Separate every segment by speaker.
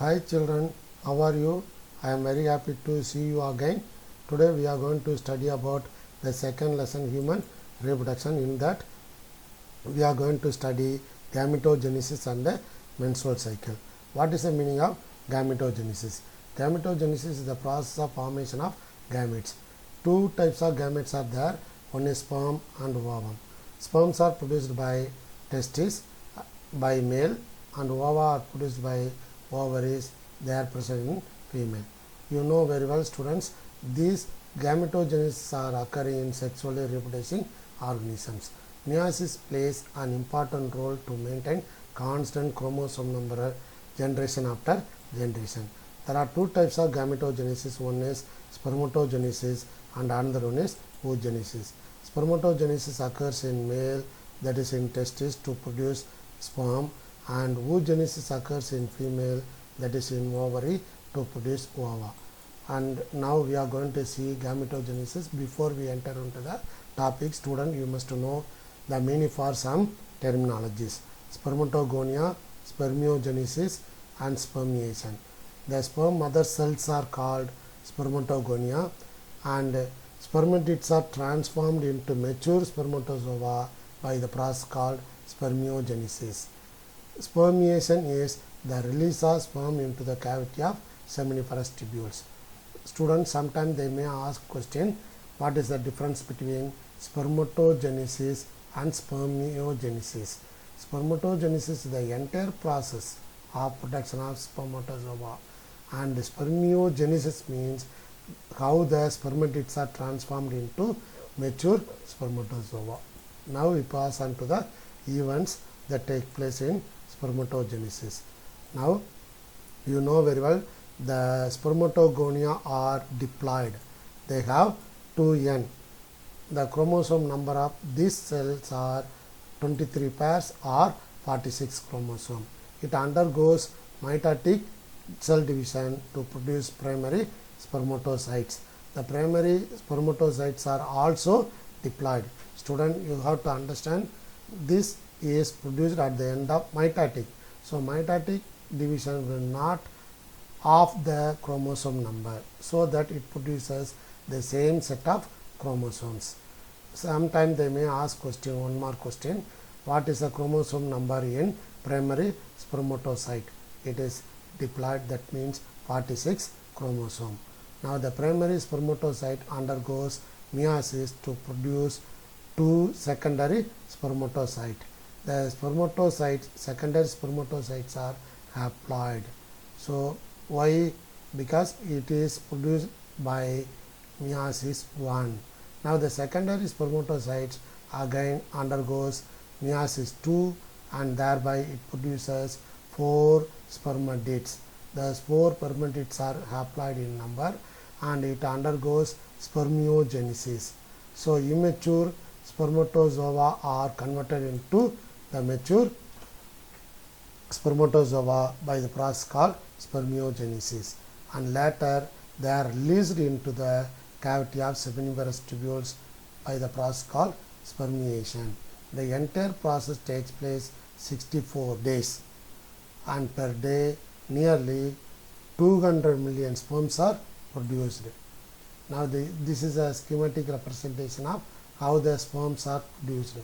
Speaker 1: Hi children, how are you? I am very happy to see you again. Today we are going to study about the second lesson, human reproduction. In that we are going to study gametogenesis and the menstrual cycle. What is the meaning of gametogenesis? Gametogenesis is the process of formation of gametes. Two types of gametes are there. One is sperm and ovum. Sperms are produced by testes by male and ova are produced by ovaries. They are present in female. You know very well, students, these gametogenesis are occurring in sexually reproducing organisms. Meiosis plays an important role to maintain constant chromosome number generation after generation. There are two types of gametogenesis. One is spermatogenesis and another one is oogenesis. Spermatogenesis occurs in male, that is in testes, to produce sperm, and oogenesis occurs in female, that is in ovary, to produce ova. And now we are going to see gametogenesis. Before we enter into the topic, student, you must know the meaning for some terminologies: spermatogonia, spermiogenesis, and spermiation. The sperm mother cells are called spermatogonia, and spermatids are transformed into mature spermatozoa by the process called spermiogenesis. Spermiation is the release of sperm into the cavity of seminiferous tubules. Students, sometimes they may ask question, what is the difference between spermatogenesis and spermiogenesis? Spermatogenesis is the entire process of production of spermatozoa, and spermiogenesis means how the spermatids are transformed into mature spermatozoa. Now we pass on to the events that take place in spermatogenesis. Now you know very well, the spermatogonia are diploid. They have 2n. The chromosome number of these cells are 23 pairs or 46 chromosome. It undergoes mitotic cell division to produce primary spermatocytes. The primary spermatocytes are also diploid. Student, you have to understand, this is produced at the end of mitotic. So mitotic division will not of the chromosome number, so that it produces the same set of chromosomes. Sometimes they may ask question, one more question, what is the chromosome number in primary spermatocyte? It is diploid, that means 46 chromosome. Now the primary spermatocyte undergoes meiosis to produce two secondary spermatocytes. The secondary spermatocytes are haploid. So why? Because it is produced by meiosis 1. Now the secondary spermatocytes again undergoes meiosis 2, and thereby it produces 4 spermatids. The 4 spermatids are haploid in number, and it undergoes spermiogenesis. So immature spermatozoa are converted into the mature spermatozoa by the process called spermiogenesis, and later they are released into the cavity of seminiferous tubules by the process called spermiation. The entire process takes place 64 days, and per day nearly 200 million sperms are produced. Now this is a schematic representation of how the sperms are produced.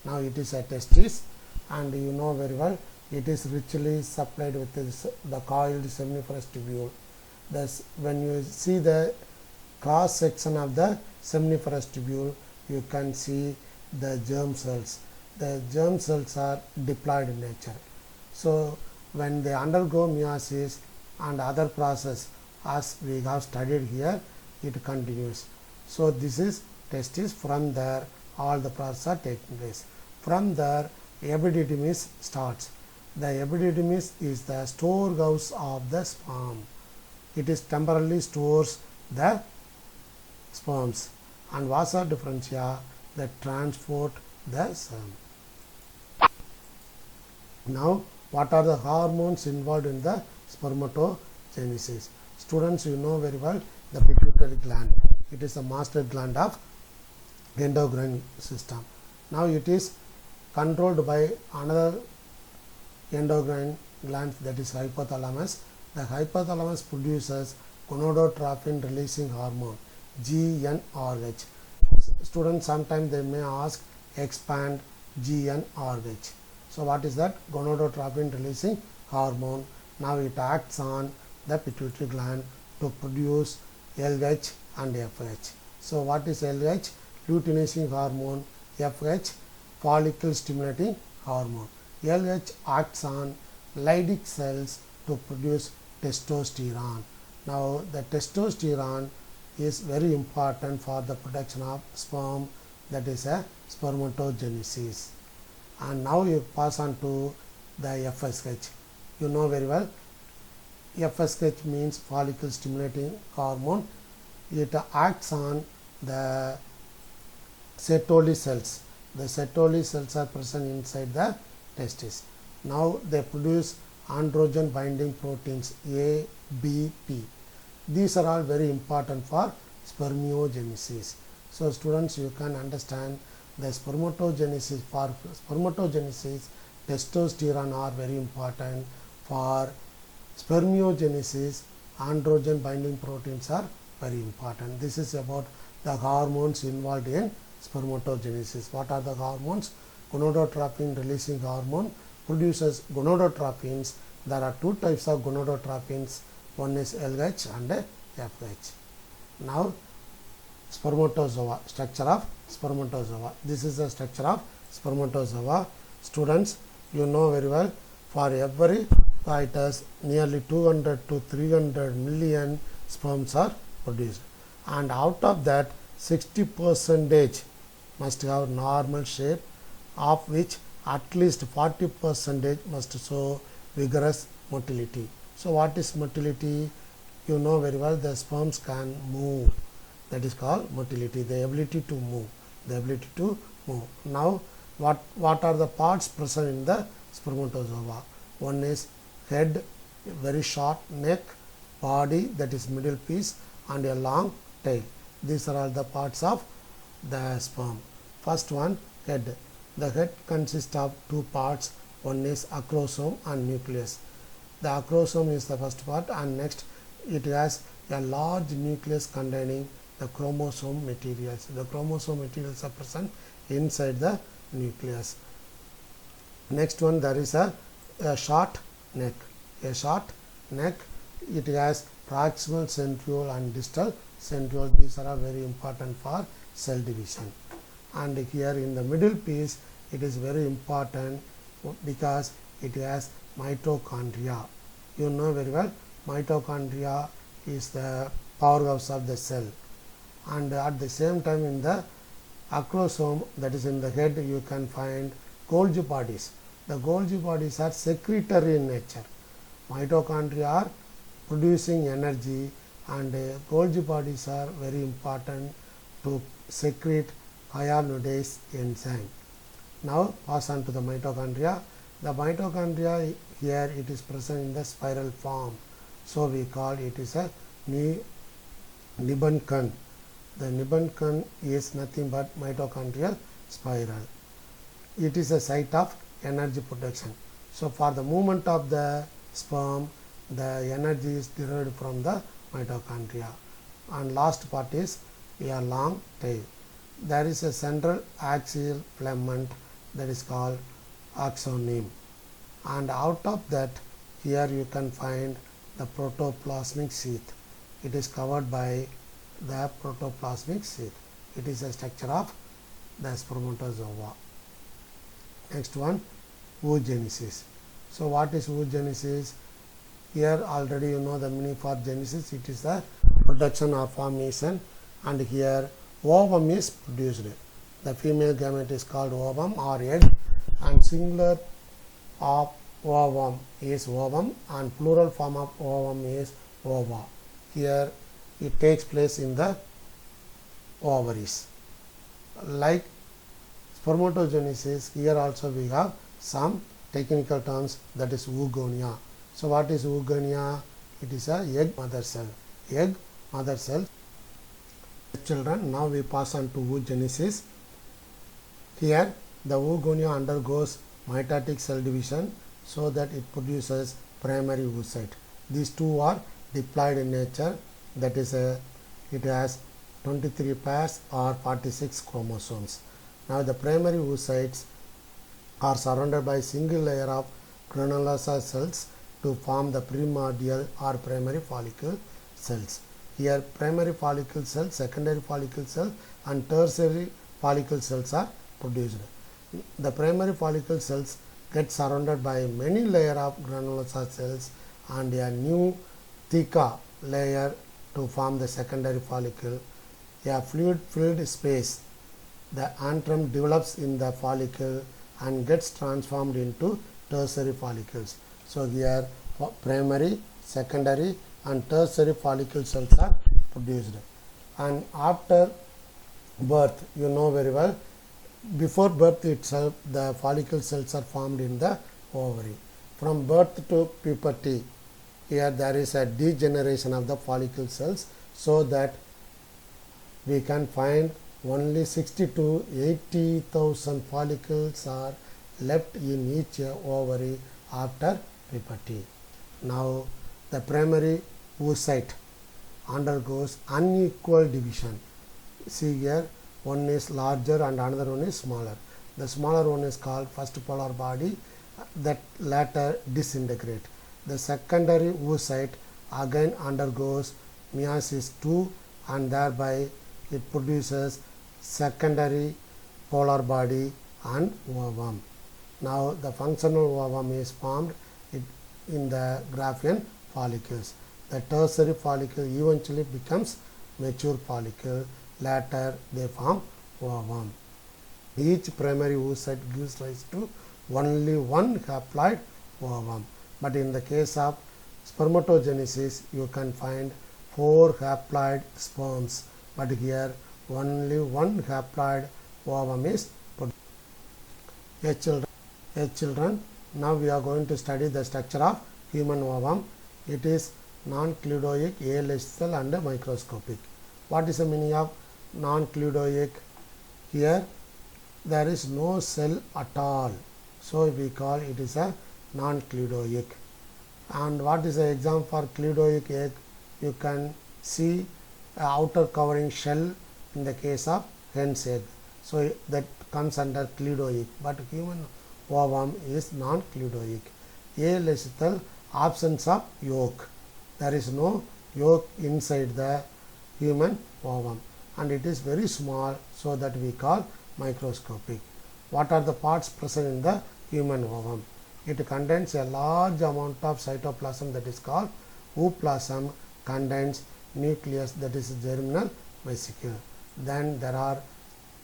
Speaker 1: Now it is a testis, and you know very well, it is richly supplied with the coiled seminiferous tubule. Thus, when you see the cross section of the seminiferous tubule, you can see the germ cells. The germ cells are diploid in nature. So when they undergo meiosis and other process, as we have studied here, it continues. So this is testis. From there all the processes are taking place. From there epididymis starts. The epididymis is the storehouse of the sperm. It is temporarily stores the sperms, and vasa differentia that transport the sperm. Now what are the hormones involved in the spermatogenesis? Students, you know very well, the pituitary gland. It is the master gland of endocrine system. Now it is controlled by another endocrine gland, that is hypothalamus, The hypothalamus produces gonadotropin releasing hormone GnRH. Students sometimes they may ask expand GnRH. So what is that? Gonadotropin releasing hormone. Now it acts on the pituitary gland to produce LH and FH. So what is LH? Luteinizing hormone. FH, follicle stimulating hormone. LH acts on Leydig cells to produce testosterone. Now the testosterone is very important for the production of sperm, that is a spermatogenesis. And now you pass on to the FSH. You know very well, FSH means follicle stimulating hormone. It acts on the Sertoli cells. The Sertoli cells are present inside the testis. Now they produce androgen binding proteins A, B, P. These are all very important for spermiogenesis. So students, you can understand the spermatogenesis. For spermatogenesis, testosterone are very important. For spermiogenesis, androgen binding proteins are very important. This is about the hormones involved in spermatogenesis. What are the hormones? Gonadotropin releasing hormone produces gonadotropins. There are two types of gonadotropins. One is LH and FH. Now spermatozoa, structure of spermatozoa. This is the structure of spermatozoa. Students, you know very well, for every fetus nearly 200 to 300 million sperms are produced, and out of that 60% must have normal shape, of which at least 40% must show vigorous motility. So what is motility? You know very well, the sperms can move. That is called motility, the ability to move. The ability to move. Now what are the parts present in the spermatozoa? One is head, very short neck, body, that is middle piece, and a long tail. These are all the parts of the sperm. First one, head. The head consists of two parts. One is acrosome and nucleus. The acrosome is the first part, and next it has a large nucleus containing the chromosome materials. The chromosome materials are present inside the nucleus. Next one, there is a short neck. A short neck, it has proximal centriole and distal centriole. These are very important for cell division. And here in the middle piece, it is very important because it has mitochondria. You know very well, mitochondria is the powerhouse of the cell. And at the same time, in the acrosome, that is in the head, you can find Golgi bodies. The Golgi bodies are secretory in nature. Mitochondria are producing energy, and Golgi bodies are very important to secrete hyaluronidase enzyme. Now pass on to the mitochondria. The mitochondria, here it is present in the spiral form, so we call it is a Nibenkan. The Nibenkan is nothing but mitochondrial spiral. It is a site of energy production. So for the movement of the sperm, the energy is derived from the mitochondria. And last part is a long tail. There is a central axial filament that is called axoneme, and out of that, here you can find the protoplasmic sheath. It is covered by the protoplasmic sheath. It is a structure of the spermatozoa. Next one, oogenesis. So what is oogenesis? Here already you know the meaning for genesis. It is the production or formation, and here ovum is produced. The female gamete is called ovum or egg, and singular of ovum is ovum and plural form of ovum is ova. Here it takes place in the ovaries. Like spermatogenesis, here also we have some technical terms, that is oogonia. So what is oogonia? It is a egg mother cell. Egg mother cell. Children, now we pass on to oogenesis. Here the oogonia undergoes mitotic cell division so that it produces primary oocyte. These two are diploid in nature, that is it has 23 pairs or 46 chromosomes. Now the primary oocytes are surrounded by single layer of granulosa cells to form the primordial or primary follicle cells. Here primary follicle cell, secondary follicle cell and tertiary follicle cells are produced. The primary follicle cells get surrounded by many layers of granulosa cells and a new theca layer to form the secondary follicle. A fluid-filled space, the antrum develops in the follicle and gets transformed into tertiary follicles. So here primary, secondary and tertiary follicle cells are produced. And after birth, you know very well, before birth itself the follicle cells are formed in the ovary. From birth to puberty, here there is a degeneration of the follicle cells, so that we can find only 60 to 80,000 follicles are left in each ovary after puberty. Now the primary oocyte undergoes unequal division. See here, one is larger and another one is smaller. The smaller one is called first polar body, that later disintegrate. The secondary oocyte again undergoes meiosis II and thereby it produces secondary polar body and ovum. Now the functional ovum is formed in the Graafian follicles. The tertiary follicle eventually becomes mature follicle. Later they form ovum. Each primary oocyte gives rise to only one haploid ovum. But in the case of spermatogenesis, you can find 4 haploid sperms. But here only one haploid ovum is produced. Yes children, now we are going to study the structure of human ovum. It is non-cludoic, elliptical and microscopic. What is the meaning of non-cludoic? Here there is no cell at all, so we call it is a non-cludoic. And what is the example for cludoic egg? You can see outer covering shell in the case of hen's egg, so that comes under cludoic. But human ovum is non-cludoic. Elliptical, absence of yolk. There is no yolk inside the human ovum and it is very small, so that we call microscopic. What are the parts present in the human ovum? It contains a large amount of cytoplasm, that is called ooplasm, contains nucleus, that is germinal vesicle. Then there are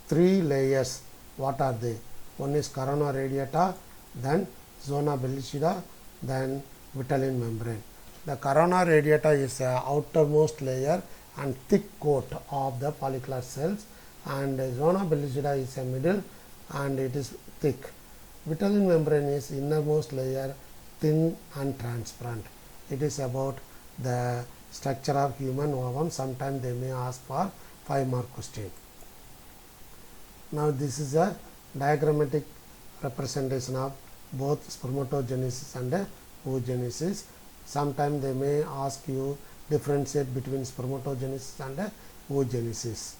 Speaker 1: 3 layers. What are they? One is corona radiata, then zona pellucida, then vitelline membrane. The corona radiata is the outermost layer and thick coat of the follicular cells, and zona pellucida is a middle and it is thick. Vitelline membrane is innermost layer, thin and transparent. It is about the structure of human ovum. Sometimes they may ask for 5 mark question. Now this is a diagrammatic representation of both spermatogenesis and oogenesis. Sometimes they may ask you differentiate between spermatogenesis and oogenesis.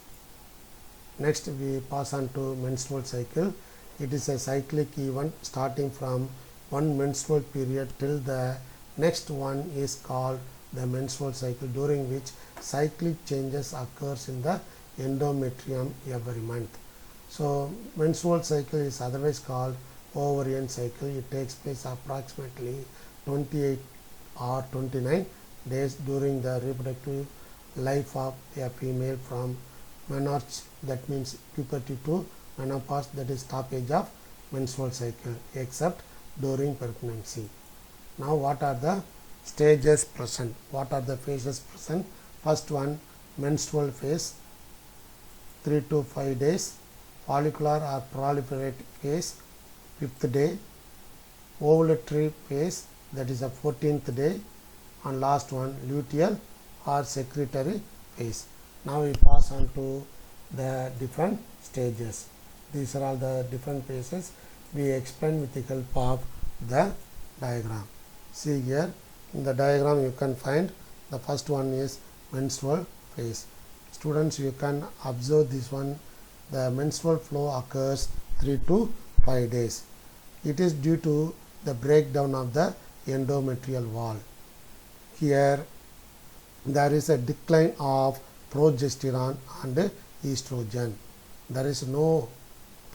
Speaker 1: Next we pass on to menstrual cycle. It is a cyclic event starting from one menstrual period till the next one is called the menstrual cycle, during which cyclic changes occurs in the endometrium every month. So menstrual cycle is otherwise called ovarian cycle. It takes place approximately 28 or 29 days during the reproductive life of a female from menarche, that means puberty, to menopause, that is stoppage of menstrual cycle, except during pregnancy. Now what are the stages present? What are the phases present? First one, menstrual phase, 3 to 5 days. Follicular or proliferative phase, 5th day. Ovulatory phase, that is the 14th day. And last one, luteal or secretory phase. Now we pass on to the different stages. These are all the different phases we explain with the help of the diagram. See here, In the diagram you can find the first one is menstrual phase. Students, you can observe this one. The menstrual flow occurs 3 to 5 days. It is due to the breakdown of the endometrial wall. Here there is a decline of progesterone and estrogen. There is no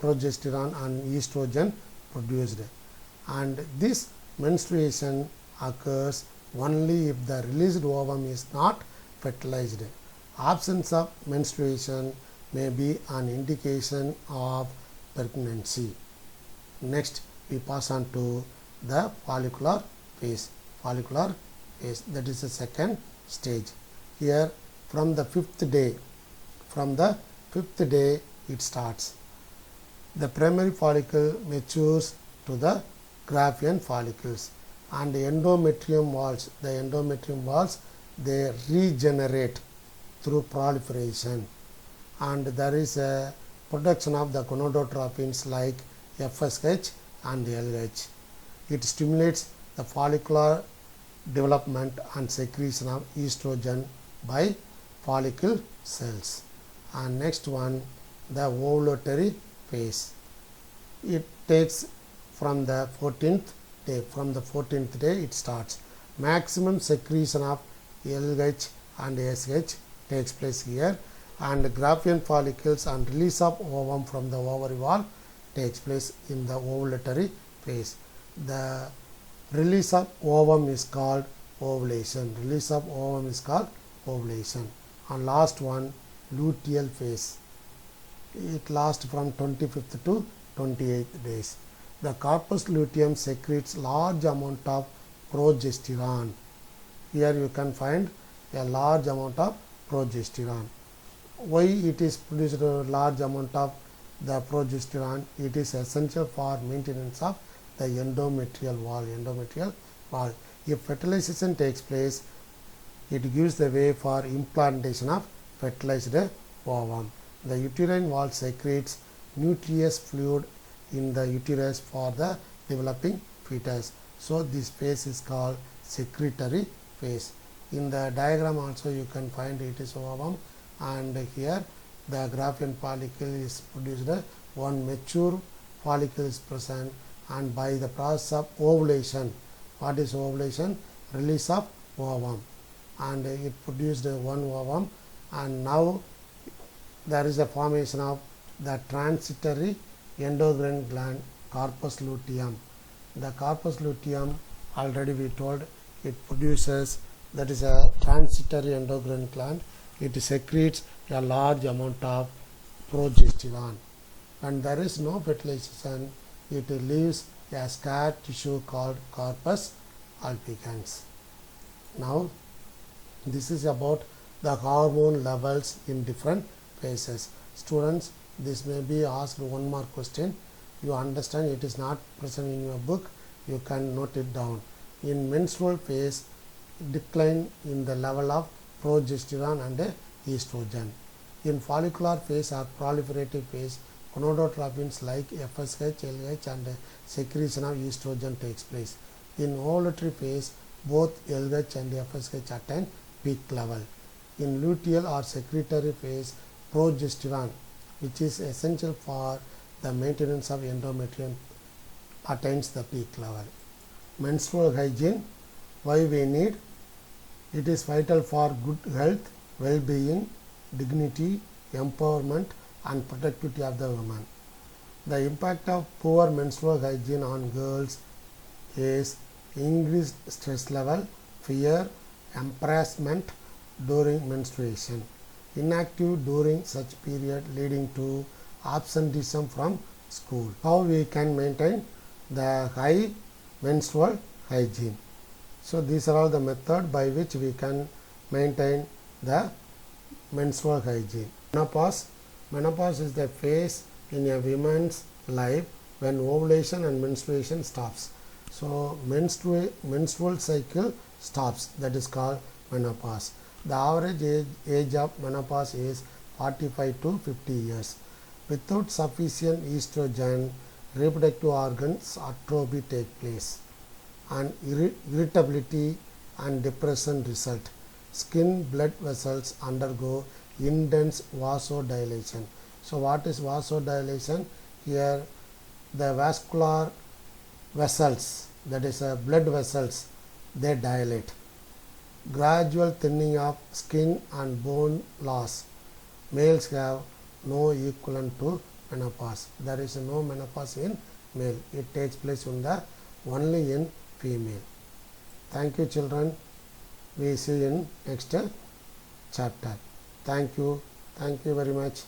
Speaker 1: progesterone and estrogen produced, and this menstruation occurs only if the released ovum is not fertilized. Absence of menstruation may be an indication of pregnancy. Next, we pass on to the follicular phase. Follicular phase, that is the second stage. Here from the fifth day it starts. The primary follicle matures to the Graafian follicles, and the endometrium walls they regenerate through proliferation, and there is a production of the gonadotropins like FSH and LH. It stimulates the follicular development and secretion of estrogen by follicle cells. And next one, the ovulatory phase. It takes from the 14th day. From the 14th day it starts. Maximum secretion of LH and SH takes place here, and Graafian follicles and release of ovum from the ovary wall takes place in the ovulatory phase. The release of ovum is called ovulation. And last one, luteal phase. It lasts from 25th to 28th days. The corpus luteum secretes large amount of progesterone. Here you can find a large amount of progesterone. Why it is produced a large amount of the progesterone? It is essential for maintenance of the endometrial wall. If fertilization takes place, it gives the way for implantation of fertilized ovum. The uterine wall secretes nutritious fluid in the uterus for the developing fetus. So this phase is called secretory phase. In the diagram also you can find it is ovum, and here the Graafian follicle is produced, one mature follicle is present, and by the process of ovulation, what is ovulation? Release of ovum, and it produced one ovum, and now there is a formation of the transitory endocrine gland, corpus luteum. The corpus luteum, already we told, it produces, that is a transitory endocrine gland. It secretes a large amount of progesterone, and there is no fertilization. It leaves a scar tissue called corpus albicans. Now this is about the hormone levels in different phases. Students, this may be asked one more question. You understand it is not present in your book, you can note it down. In menstrual phase, decline in the level of progesterone and estrogen. In follicular phase or proliferative phase, gonadotropins like FSH, LH and secretion of estrogen takes place. In ovulatory phase, both LH and FSH attain peak level. In luteal or secretory phase, progesterone, which is essential for the maintenance of endometrium, attains the peak level. Menstrual hygiene, why we need? It is vital for good health, well-being, dignity, empowerment and productivity of the woman. The impact of poor menstrual hygiene on girls is increased stress level, fear, embarrassment during menstruation, inactive during such period leading to absenteeism from school. How we can maintain the high menstrual hygiene? So these are all the methods by which we can maintain the menstrual hygiene. Menopause. Menopause is the phase in a woman's life when ovulation and menstruation stops. So menstrual cycle stops, that is called menopause. The average age of menopause is 45 to 50 years. Without sufficient estrogen, reproductive organs atrophy take place, and irritability and depression result. Skin blood vessels undergo intense vasodilation. So what is vasodilation? Here the vascular vessels, that is blood vessels, they dilate. Gradual thinning of skin and bone loss. Males have no equivalent to menopause. There is no menopause in male. It takes place only in female. Thank you, children. We see in next chapter. Thank you. Thank you very much.